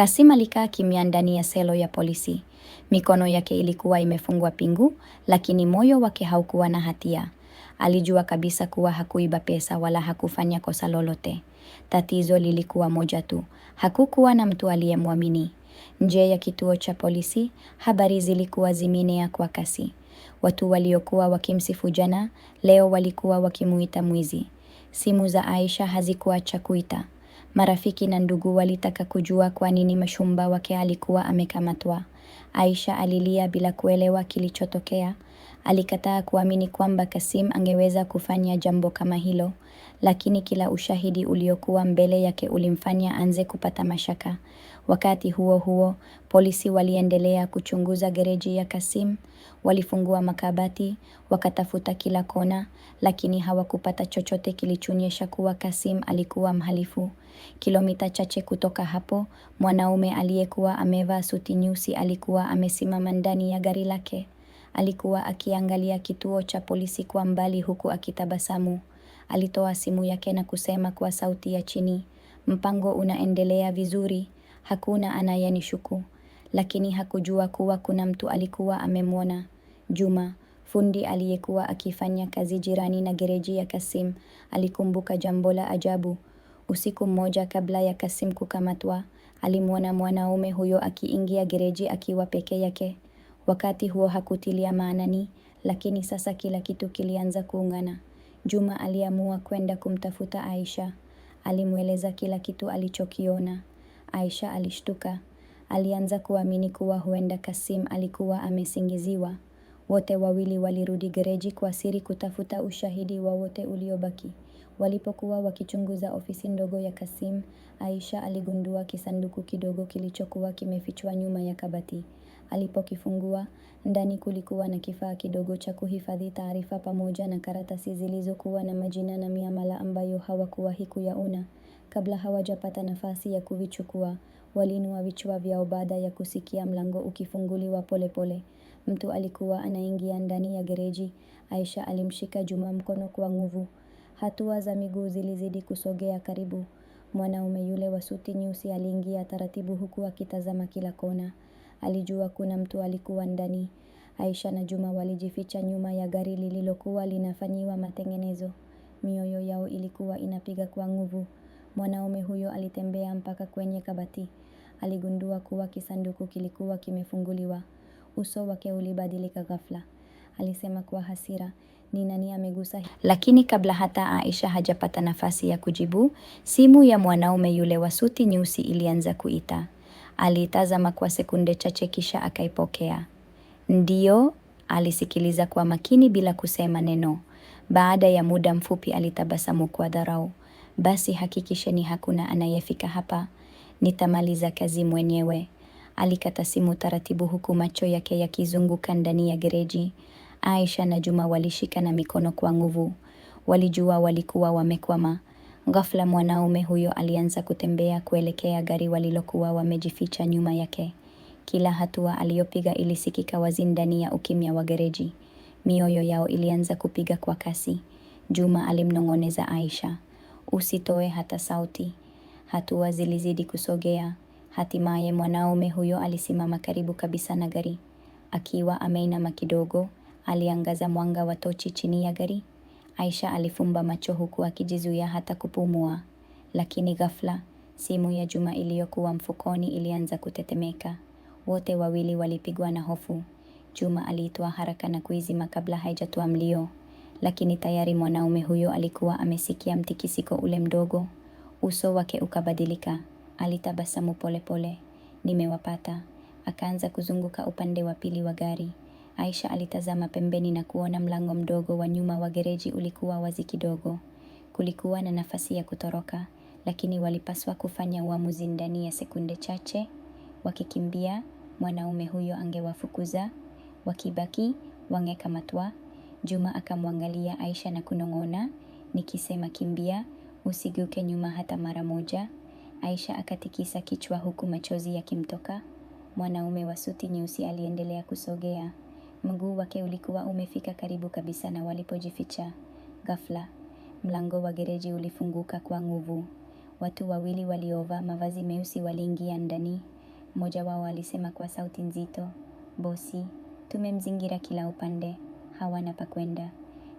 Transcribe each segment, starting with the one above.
Kasim alikaa kimya ndani ya selo ya polisi. Mikono yake ilikuwa imefungwa pingu, lakini moyo wake haukuwa na hatia. Alijua kabisa kuwa hakuiba pesa wala hakufanya kosa lolote. Tatizo lilikuwa moja tu, hakukuwa na mtu aliyemwamini. Nje ya kituo cha polisi, habari zilikuwa zimeenea kwa kasi. Watu waliokuwa wakimsifu jana, leo walikuwa wakimuita mwizi. Simu za Aisha hazikuacha kuita. Marafiki na ndugu walitaka kujua kwa nini mchumba wake alikuwa amekamatwa. Aisha alilia bila kuelewa kilichotokea. Alikataa kuamini kwamba Kasim angeweza kufanya jambo kama hilo, lakini kila ushahidi uliokuwa mbele yake ulimfanya aanze kupata mashaka. Wakati huo huo, polisi waliendelea kuchunguza gereji ya Kasim. Walifungua makabati, wakatafuta kila kona, lakini hawakupata chochote kilichoonyesha kuwa Kasim alikuwa mhalifu. Kilomita chache kutoka hapo, mwanaume aliyekuwa amevaa suti nyeusi alikuwa amesimama ndani ya gari lake. Alikuwa akiangalia kituo cha polisi kwa mbali huku akitabasamu. Alitoa simu yake na kusema kwa sauti ya chini, "Mpango unaendelea vizuri, hakuna anayenishuku." Lakini hakujua kuwa kuna mtu alikuwa amemwona. Juma, fundi aliyekuwa akifanya kazi jirani na gereji ya Kasim, alikumbuka jambo la ajabu. Usiku mmoja kabla ya Kasim kukamatwa, alimwona mwanaume huyo akiingia gereji akiwa peke yake. Wakati huo hakutilia maanani, lakini sasa kila kitu kilianza kuungana. Juma aliamua kwenda kumtafuta Aisha. Alimweleza kila kitu alichokiona. Aisha alishtuka. Alianza kuamini kuwa huenda Kasim alikuwa amesingiziwa. Wote wawili walirudi gereji kwa siri kutafuta ushahidi wowote uliobaki. Walipokuwa wakichunguza ofisi ndogo ya Kasim, Aisha aligundua kisanduku kidogo kilichokuwa kimefichwa nyuma ya kabati. Alipokifungua, ndani kulikuwa na kifaa kidogo cha kuhifadhi taarifa pamoja na karatasi zilizokuwa na majina na miamala ambayo hawakuwahi kuyaona. Kabla hawajapata nafasi ya kuvichukua, waliinua vichwa vyao baada ya kusikia mlango ukifunguliwa polepole. Mtu alikuwa anaingia ndani ya gereji. Aisha alimshika Juma mkono kwa nguvu. Hatua za miguu zilizidi kusogea karibu. Mwanaume yule wa suti nyeusi aliingia taratibu huku akitazama kila kona. Alijua kuna mtu alikuwa ndani. Aisha na Juma walijificha nyuma ya gari lililokuwa linafanyiwa matengenezo. Mioyo yao ilikuwa inapiga kwa nguvu. Mwanaume huyo alitembea mpaka kwenye kabati. Aligundua kuwa kisanduku kilikuwa kimefunguliwa. Uso wake ulibadilika ghafla. Alisema kwa hasira, "Ni nani amegusa?" Lakini kabla hata Aisha hajapata nafasi ya kujibu, simu ya mwanaume yule wa suti nyeusi ilianza kuita. Alitazama kwa sekunde chache kisha akaipokea. "Ndiyo," alisikiliza kwa makini bila kusema neno. Baada ya muda mfupi alitabasamu kwa dharau. "Basi hakikisheni hakuna anayefika hapa. Nitamaliza kazi mwenyewe." Alikata simu taratibu huku macho yake yakizunguka ndani ya gereji. Aisha na Juma walishikana mikono kwa nguvu. Walijua walikuwa wamekwama. Ghafla mwanaume huyo alianza kutembea kuelekea gari walilokuwa wamejificha nyuma yake. Kila hatua aliyopiga ilisikika wazi ndani ya ukimya wa gereji. Mioyo yao ilianza kupiga kwa kasi. Juma alimnong'oneza Aisha, "Usitoe hata sauti." Hatua zilizidi kusogea. Hatimaye mwanaume huyo alisimama karibu kabisa na gari. Akiwa ameinama kidogo, aliangaza mwanga wa tochi chini ya gari. Aisha alifumba macho huku akijizuia hata kupumua. Lakini ghafla, simu ya Juma iliyokuwa mfukoni ilianza kutetemeka. Wote wawili walipigwa na hofu. Juma aliitoa haraka na kuizima kabla haijatoa mlio. Lakini tayari mwanaume huyo alikuwa amesikia mtikisiko ule mdogo. Uso wake ukabadilika. Alitabasamu polepole. "Nimewapata." Akaanza kuzunguka upande wa pili wa gari. Aisha alitazama pembeni na kuona mlango mdogo wa nyuma wa gereji ulikuwa wazi kidogo. Kulikuwa na nafasi ya kutoroka, lakini walipaswa kufanya uamuzi ndani ya sekunde chache. Wakikimbia, mwanaume huyo angewafukuza. Wakibaki, wangekamatwa. Juma akamwangalia Aisha na kunong'ona, "Nikisema kimbia, usigeuke nyuma hata mara moja." Aisha akatikisa kichwa huku machozi yakimtoka. Mwanaume wa suti nyeusi aliendelea kusogea. Mguu wake ulikuwa umefika karibu kabisa na walipojificha. Ghafla, mlango wa gereji ulifunguka kwa nguvu. Watu wawili waliovaa mavazi meusi waliingia ndani. Mmoja wao alisema kwa sauti nzito, "Bosi, tumemzingira kila upande. Hawana pa kwenda."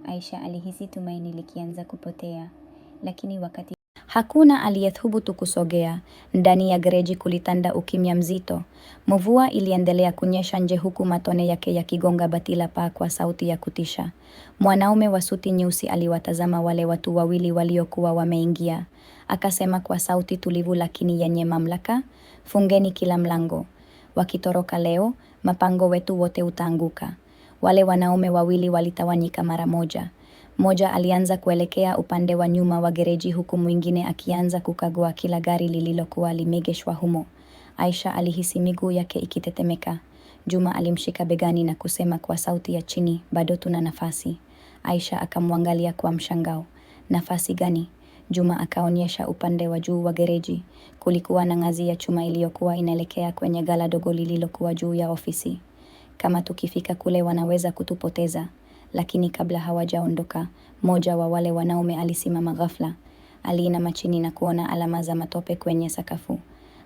Aisha alihisi tumaini likianza kupotea. Lakini wakati hakuna aliyethubutu kusogea. Ndani ya gereji kulitanda ukimya mzito. Mvua iliendelea kunyesha nje huku matone yake yakigonga bati la paa kwa sauti ya kutisha. Mwanaume wa suti nyeusi aliwatazama wale watu wawili waliokuwa wameingia. Akasema kwa sauti tulivu lakini yenye mamlaka, "Fungeni kila mlango. Wakitoroka leo, mpango wetu wote utaanguka." Wale wanaume wawili walitawanyika mara moja. Mmoja alianza kuelekea upande wa nyuma wa gereji huku mwingine akianza kukagua kila gari lililokuwa limegeshwa humo. Aisha alihisi miguu yake ikitetemeka. Juma alimshika begani na kusema kwa sauti ya chini, "Bado tuna nafasi." Aisha akamwangalia kwa mshangao. "Nafasi gani?" Juma akaonyesha upande wa juu wa gereji. Kulikuwa na ngazi ya chuma iliyokuwa inaelekea kwenye gala dogo lililokuwa juu ya ofisi. "Kama tukifika kule wanaweza kutupoteza." Lakini kabla hawajaondoka, mmoja wa wale wanaume alisimama ghafla. Aliinama chini na kuona alama za matope kwenye sakafu.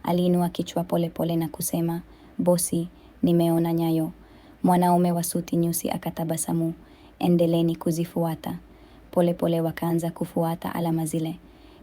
Aliinua kichwa pole pole na kusema, "Bosi, nimeona nyayo." Mwanaume wa suti nyeusi akatabasamu, "Endeleeni kuzifuata." Pole pole wakaanza kufuata alama zile.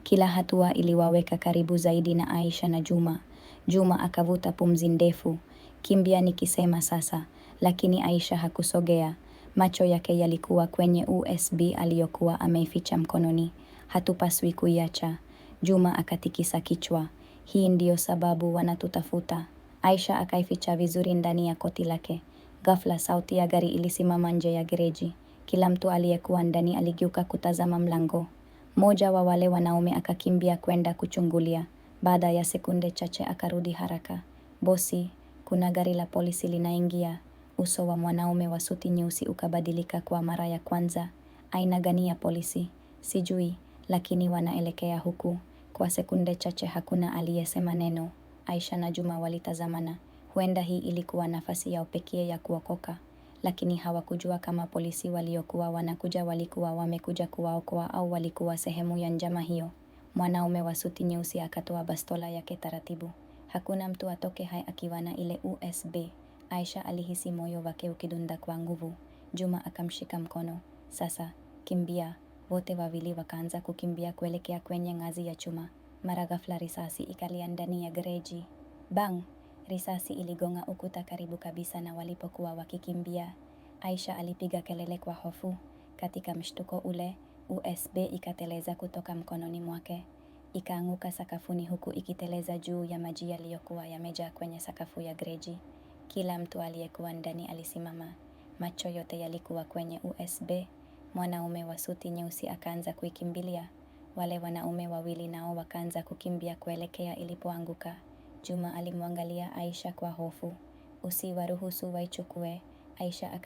Kila hatua iliwaweka karibu zaidi na Aisha na Juma. Juma akavuta pumzi ndefu. "Kimbia nikisema sasa." Lakini Aisha hakusogea. Macho yake yalikuwa kwenye USB aliyokuwa ameificha mkononi. "Hatupaswi kuiacha." Juma akatikisa kichwa. "Hii ndiyo sababu wanatutafuta." Aisha akaificha vizuri ndani ya koti lake. Ghafla sauti ya gari ilisimama nje ya gereji. Kila mtu aliyekuwa ndani aligeuka kutazama mlango. Mmoja wa wale wanaume akakimbia kwenda kuchungulia. Baada ya sekunde chache akarudi haraka. "Bosi, kuna gari la polisi linaingia." Uso wa mwanaume wa suti nyeusi ukabadilika kwa mara ya kwanza. "Aina gani ya polisi?" "Sijui, lakini wanaelekea huku." Kwa sekunde chache hakuna aliyesema neno. Aisha na Juma walitazamana. Huenda hii ilikuwa nafasi yao pekee ya kuokoka. Lakini hawakujua kama polisi waliokuwa wanakuja walikuwa wamekuja kuwaokoa au walikuwa sehemu ya njama hiyo. Mwanaume wa suti nyeusi akatoa bastola yake taratibu. "Hakuna mtu atoke hai akiwa na ile USB." Aisha alihisi moyo wake ukidunda kwa nguvu. Juma akamshika mkono. "Sasa, kimbia." Wote wawili wakaanza kukimbia kuelekea kwenye ngazi ya chuma. Mara ghafla risasi ikalia ndani ya gereji. Bang! Risasi iligonga ukuta karibu kabisa na walipokuwa wakikimbia. Aisha alipiga kelele kwa hofu. Katika mshtuko ule, USB ikateleza kutoka mkononi mwake. Ikaanguka sakafuni huku ikiteleza juu ya maji yaliyokuwa yamejaa kwenye sakafu ya gereji. Kila mtu aliyekuwa ndani alisimama. Macho yote yalikuwa kwenye USB. Mwanaume wa suti nyeusi akaanza kuikimbilia. Wale wanaume wawili nao wakaanza kukimbia kuelekea ilipoanguka. Juma alimwangalia Aisha kwa hofu. "Usiwaruhusu waichukue." Aisha